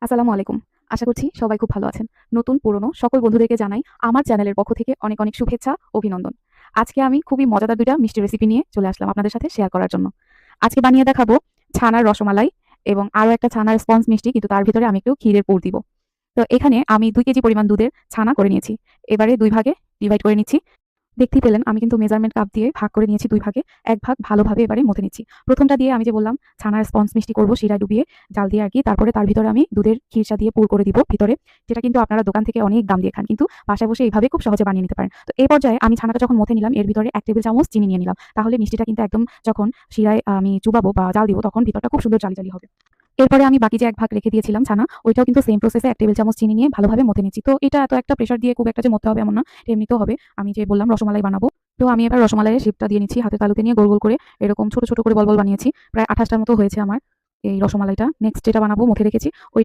আসসালামু আলাইকুম। আশা করছি সবাই খুব ভালো আছেন। নতুন পুরনো সকল বন্ধুদেরকে জানাই আমার চ্যানেলের পক্ষ থেকে অনেক, অনেক শুভেচ্ছা, অভিনন্দন। আজকে আমি খুবই মজাদার ২ টা মিষ্টি রেসিপি নিয়ে চলে আসলাম আপনাদের সাথে শেয়ার করার জন্য। আজকে বানিয়ে দেখাবো ছানার রসমালাই এবং আরো একটা ছানার স্পঞ্জ মিষ্টি, কিন্তু তার ভিতরে আমি একটু ক্ষীরের পুর দিব। তো এখানে আমি ২ কেজি পরিমাণ দুধের ছানা করে নিয়েছি। এবারে ২ ভাগে ডিভাইড করে নিচ্ছি। দেখতেই পেলেন আমি কিন্তু মেজারমেন্ট কাপ দিয়ে ভাগ করে নিয়েছি ২ ভাগে। ১ ভাগ ভালোভাবে এবারে মথে নিচ্ছি। ১ম টা দিয়ে আমি যে বললাম ছানার স্পঞ্জ মিষ্টি করব শিরায় ডুবিয়ে জাল দিয়ে আরকি। তারপরে তার ভিতরে আমি দুধের ক্ষীরসা দিয়ে পুর করে দিব ভিতরে। যেটা কিন্তু আপনারা দোকান থেকে অনেক দাম দিয়ে খান। কিন্তু বাসায় বসে এইভাবে খুব সহজে বানিয়ে নিতে পারেন। তো এই পর্যায়ে আমি ছানাটা যখন মথে নিলাম এর ভিতরে ১ টেবিল চামচ চিনি নিয়ে নিলাম। তাহলে মিষ্টিটা কিন্তু একদম যখন শিরায় আমি চুবাবো বা জাল দিব তখন ভিতরটা খুব সুন্দর জালি, জালি হবে। এরপরে আমি বাকি যে ১ ভাগ রেখে দিয়েছিলাম ছানা, ওইটাও কিন্তু সেম প্রসেসে ১ টেবিল চামচ চিনি নিয়ে ভালোভাবে মথে নিচ্ছি। তো এটা এত একটা প্রেশার দিয়ে খুব একটা যে মথতে হবে এমন না। এমনিতেও হবে। আমি যে বললাম রসমালাই বানাবো। তো আমি এবার রসমালাইয়ের শেপটা দিয়ে নিচ্ছি। হাতের তালুতে নিয়ে গোল, গোল করে এরকম ছোট, ছোট করে বল, বল বানিয়েছি। প্রায় ২৮ টার মতো হয়েছে আমার এই রসমালাইটা। নেক্সট যেটা বানাবো মথে রেখেছি। ওই